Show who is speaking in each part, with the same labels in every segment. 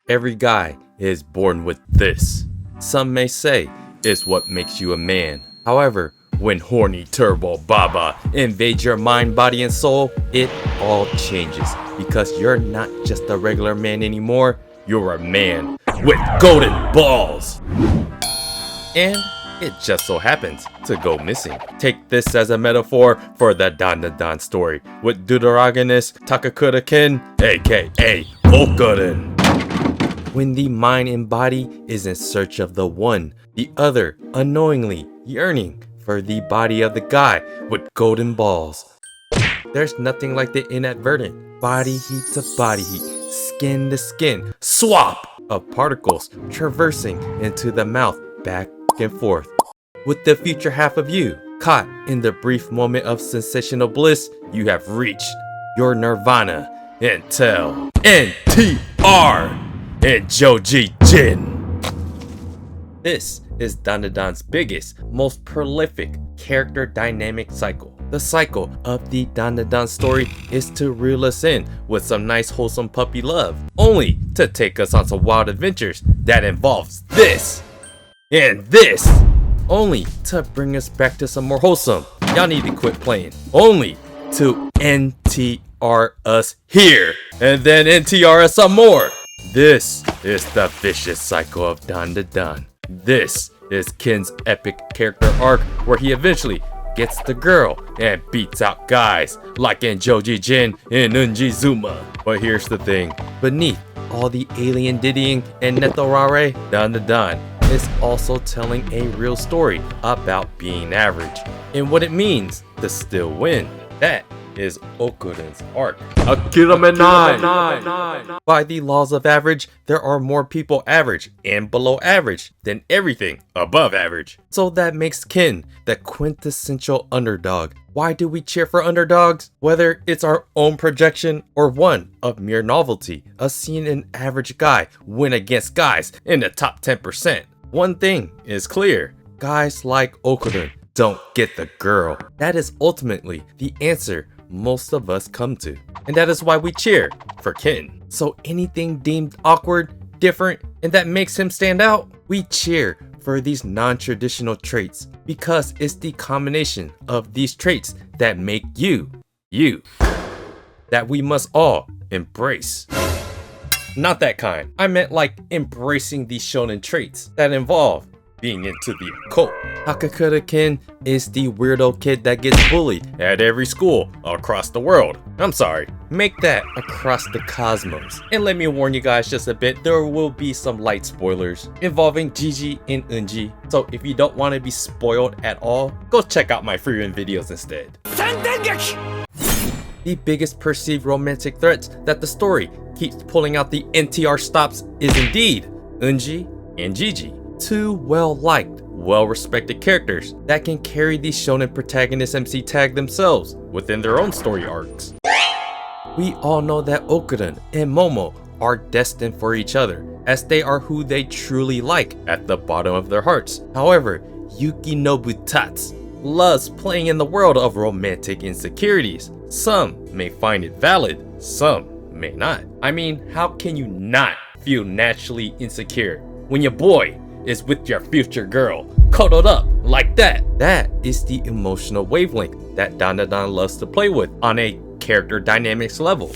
Speaker 1: Every guy is born with this. Some may say it's what makes you a man. However, when horny Turbo Baba invades your mind, body, and soul, it all changes because you're not just a regular man anymore. You're a man with golden balls. And it just so happens to go missing. Take this as a metaphor for the DanDaDan story with protagonist Takakura-ken, aka Okarun. When the mind and body is in search of the one, the other unknowingly yearning for the body of the guy with golden balls. There's nothing like the inadvertent body heat to body heat, skin to skin swap of particles traversing into the mouth back and forth. With the future half of you caught in the brief moment of sensational bliss, you have reached your nirvana until NTR and Jiji. This is DanDaDan's biggest, most prolific character dynamic cycle. The cycle of the DanDaDan story is to reel us in with some nice wholesome puppy love, only to take us on some wild adventures that involves this and this, only to bring us back to some more wholesome. Y'all need to quit playing, only to NTR us here and then NTR us some more. This is the vicious cycle of DanDaDan. This is Ken's epic character arc where he eventually gets the girl and beats out guys like in Jiji and Unjizuma. But here's the thing, beneath all the alien diddying and netorare, DanDaDan is also telling a real story about being average and what it means to still win. That is Okarun's arc. By the laws of average, there are more people average and below average than everything above average. So that makes Ken the quintessential underdog. Why do we cheer for underdogs? Whether it's our own projection or one of mere novelty of seeing an average guy win against guys in the top 10%. One thing is clear, guys like Okarun don't get the girl. That is ultimately the answer most of us come to, and that is why we cheer for Ken. So anything deemed awkward, different, and that makes him stand out, we cheer for these non-traditional traits because it's the combination of these traits that make you, that we must all embrace. Not that kind. I meant like embracing these shonen traits that involve being into the occult. Takakura-ken is the weirdo kid that gets bullied at every school across the world. I'm sorry, make that across the cosmos. And let me warn you guys just a bit, there will be some light spoilers involving Jiji and Unji. So if you don't want to be spoiled at all, go check out my free run videos instead. The biggest perceived romantic threats that the story keeps pulling out the NTR stops is indeed Unji and Jiji. Two well-liked, well-respected characters that can carry the shonen protagonist MC tag themselves within their own story arcs. We all know that Okarun and Momo are destined for each other, as they are who they truly like at the bottom of their hearts. However, Yukinobu Tats loves playing in the world of romantic insecurities. Some may find it valid, some may not. I mean, how can you not feel naturally insecure when your boy is with your future girl, cuddled up like that? That is the emotional wavelength that DanDaDan loves to play with on a character dynamics level.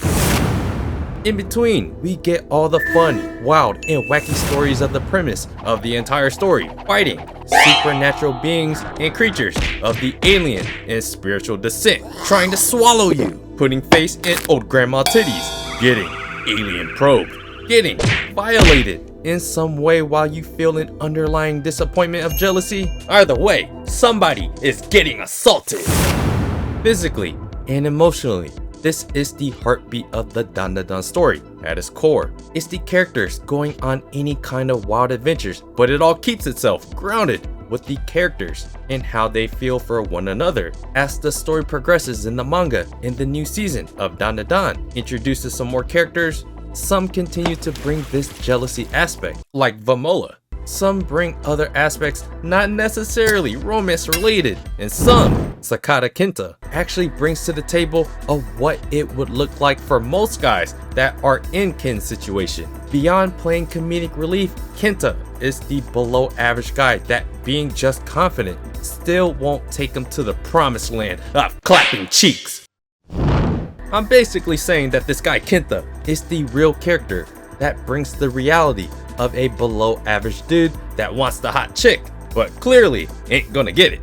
Speaker 1: In between, we get all the fun, wild, and wacky stories of the premise of the entire story, fighting supernatural beings and creatures of the alien and spiritual descent, trying to swallow you, putting face in old grandma titties, getting alien probed, getting violated in some way while you feel an underlying disappointment of jealousy. Either way, somebody is getting assaulted. Physically and emotionally, this is the heartbeat of the DanDaDan story at its core. It's the characters going on any kind of wild adventures, but it all keeps itself grounded with the characters and how they feel for one another. As the story progresses in the manga, in the new season of DanDaDan introduces some more characters, some continue to bring this jealousy aspect, like Vamola. Some bring other aspects not necessarily romance related, and some Sakata Kenta actually brings to the table of what it would look like for most guys that are in Ken's situation. Beyond playing comedic relief, Kenta is the below average guy that, being just confident, still won't take him to the promised land of clapping cheeks. I'm basically saying that this guy Kenta is the real character that brings the reality of a below average dude that wants the hot chick, but clearly ain't gonna get it.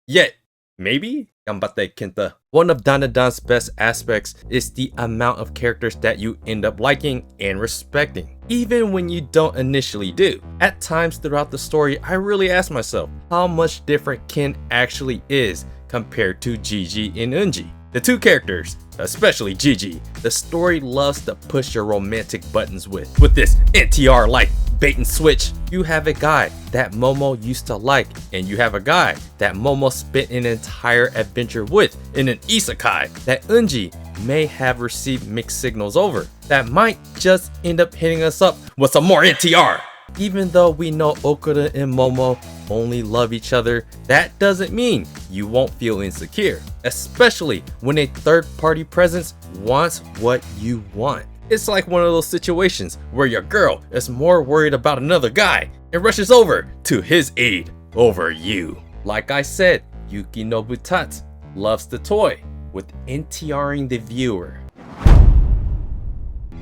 Speaker 1: Yet, maybe? Ganbatte Kenta. One of DanDaDan's best aspects is the amount of characters that you end up liking and respecting, even when you don't initially do. At times throughout the story, I really ask myself how much different Ken actually is compared to Jiji and Eunji. The two characters, especially Jiji, the story loves to push your romantic buttons with. With this NTR-like bait and switch, you have a guy that Momo used to like, and you have a guy that Momo spent an entire adventure with in an isekai that Eunji may have received mixed signals over, that might just end up hitting us up with some more NTR. Even though we know Okarun and Momo only love each other, that doesn't mean you won't feel insecure, especially when a third-party presence wants what you want. It's like one of those situations where your girl is more worried about another guy and rushes over to his aid over you. Like I said, Yuki Nobutatsu loves to toy with NTRing the viewer.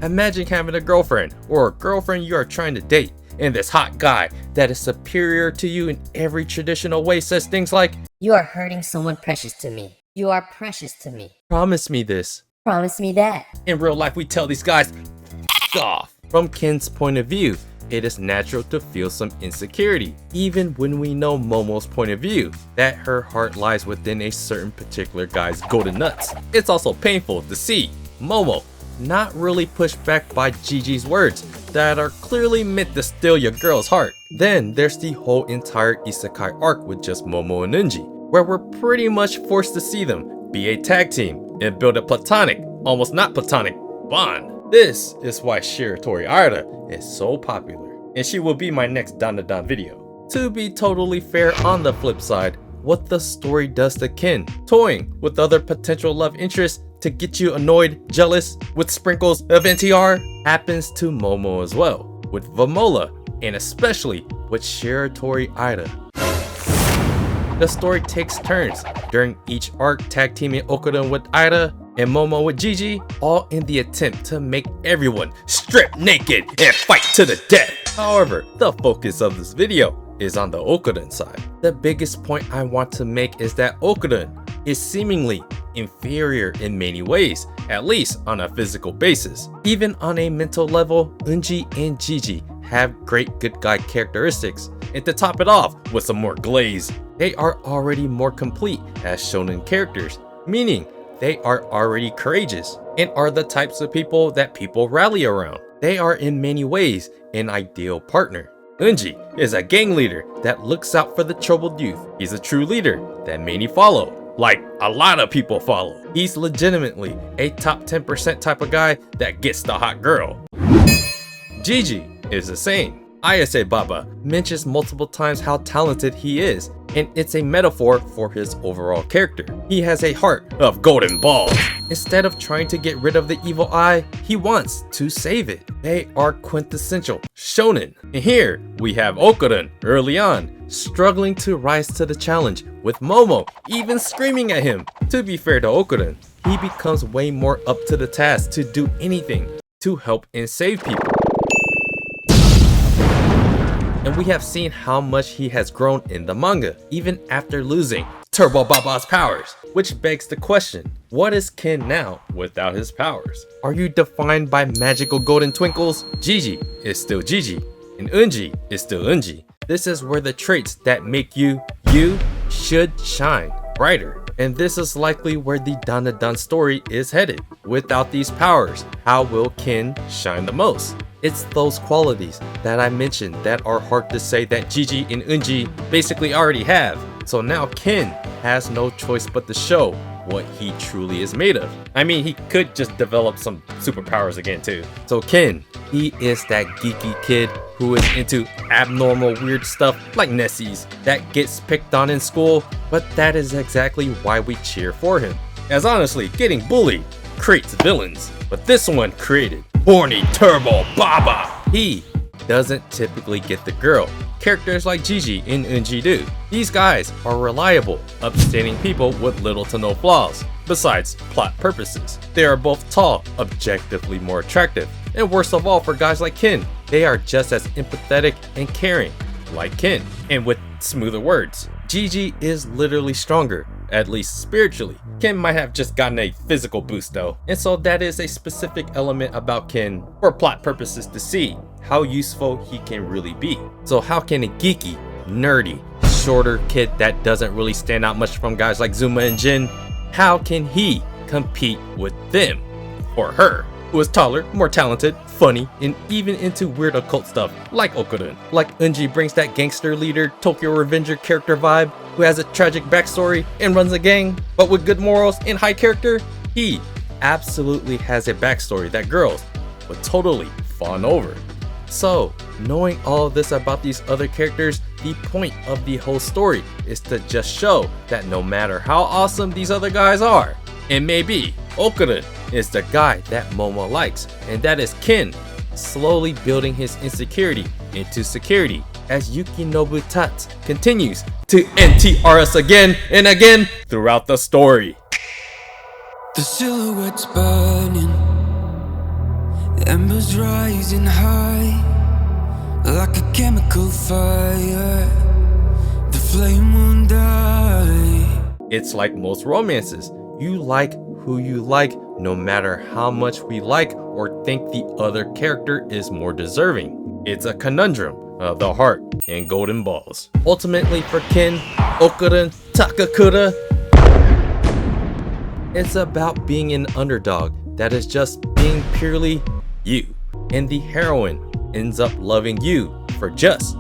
Speaker 1: Imagine having a girlfriend or a girlfriend you are trying to date, and this hot guy that is superior to you in every traditional way says things like,
Speaker 2: "You are hurting someone precious to me. You are precious to me.
Speaker 1: promise me this."
Speaker 2: Promise me that."
Speaker 1: In real life, we tell these guys, F off. From Ken's point of view, it is natural to feel some insecurity, even when we know Momo's point of view, that her heart lies within a certain particular guy's golden nuts. It's also painful to see Momo not really pushed back by Jiji's words that are clearly meant to steal your girl's heart. Then there's the whole entire isekai arc with just Momo and Eunji, where we're pretty much forced to see them be a tag team and build a platonic, almost not platonic, bond. This is why Shiratori Aira is so popular, and she will be my next DanDaDan video. To be totally fair, on the flip side, what the story does to Ken, toying with other potential love interests to get you annoyed, jealous, with sprinkles of NTR, happens to Momo as well, with Vamola, and especially with Shiratori Aira. The story takes turns during each arc, tag teaming Okarun with Aira and Momo with Jiji, all in the attempt to make everyone strip naked and fight to the death. However, the focus of this video is on the Okarun side. The biggest point I want to make is that Okarun is seemingly inferior in many ways, at least on a physical basis. Even on a mental level, Eunji and Jiji have great good guy characteristics, and to top it off with some more glaze, they are already more complete as shonen characters, meaning they are already courageous and are the types of people that people rally around. They are in many ways an ideal partner. Eunji is a gang leader that looks out for the troubled youth. He's a true leader that many follow. Like a lot of people follow. He's legitimately a top 10% type of guy that gets the hot girl. Jiji is the same. Ayase Baba mentions multiple times how talented he is, and it's a metaphor for his overall character. He has a heart of golden balls. Instead of trying to get rid of the evil eye, he wants to save it. They are quintessential shonen. And here we have Okarun early on, struggling to rise to the challenge, with Momo even screaming at him. To be fair to Okarun, he becomes way more up to the task to do anything to help and save people. And we have seen how much he has grown in the manga, even after losing Turbo Baba's powers. Which begs the question, what is Ken now without his powers? Are you defined by magical golden twinkles? Jiji is still Jiji, and Eunji is still Eunji. This is where the traits that make you should shine brighter. And this is likely where the DanDaDan story is headed. Without these powers, how will Ken shine the most? It's those qualities that I mentioned that are hard to say that Jiji and Eunji basically already have. So now Ken has no choice but to show what he truly is made of. I mean, he could just develop some superpowers again too. So Ken, he is that geeky kid who is into abnormal weird stuff like Nessies that gets picked on in school, but that is exactly why we cheer for him. As honestly, getting bullied creates villains, but this one created Horny Turbo Baba. He doesn't typically get the girl. Characters like Jiji and Eunji do. These guys are reliable, upstanding people with little to no flaws, besides plot purposes. They are both tall, objectively more attractive, and worst of all for guys like Ken, they are just as empathetic and caring, like Ken. And with smoother words, Jiji is literally stronger, at least spiritually. Ken might have just gotten a physical boost though, and so that is a specific element about Ken for plot purposes to see how useful he can really be. So how can a geeky, nerdy, shorter kid that doesn't really stand out much from guys like Zuma and Jin, how can he compete with them or her, who is taller, more talented, funny, and even into weird occult stuff like Okarun? Like Eunji brings that gangster leader, Tokyo Revenger character vibe, who has a tragic backstory and runs a gang, but with good morals and high character. He absolutely has a backstory that girls would totally fawn over. So, knowing all of this about these other characters, the point of the whole story is to just show that no matter how awesome these other guys are, and maybe Okarun is the guy that Momo likes, and that is Ken, slowly building his insecurity into security as Yukinobu Tats continues to NTR us again and again throughout the story.
Speaker 3: The silhouette's burning, embers rising high, like a chemical fire, the flame won't die.
Speaker 1: It's like most romances. You like who you like, no matter how much we like or think the other character is more deserving. It's a conundrum of the heart and golden balls. Ultimately for Ken, Okarun, Takakura, it's about being an underdog that is just being purely you. And the heroine ends up loving you for just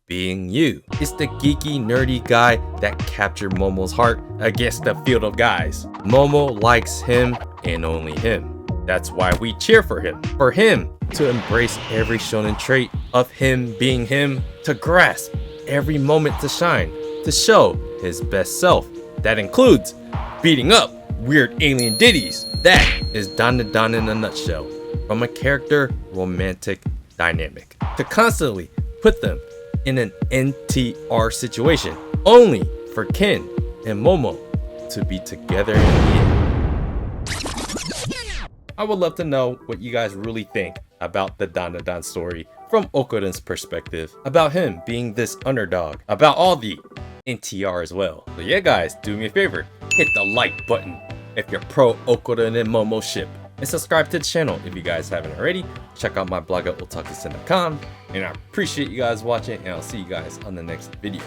Speaker 1: being you. It's the geeky, nerdy guy that captured Momo's heart against the field of guys. Momo likes him and only him. That's why we cheer for him to embrace every shonen trait of him being him, to grasp every moment to shine, to show his best self. That includes beating up weird alien ditties. That is DanDaDan in a nutshell. From a character romantic dynamic to constantly put them in an NTR situation, only for Ken and Momo to be together in the end. I would love to know what you guys really think about the DanDaDan story from Okarun's perspective, about him being this underdog, about all the NTR as well. So yeah guys, do me a favor, hit the like button if you're pro Okarun and Momo ship, and subscribe to the channel if you guys haven't already. Check out my blog at otakusen.com, and I appreciate you guys watching, and I'll see you guys on the next video.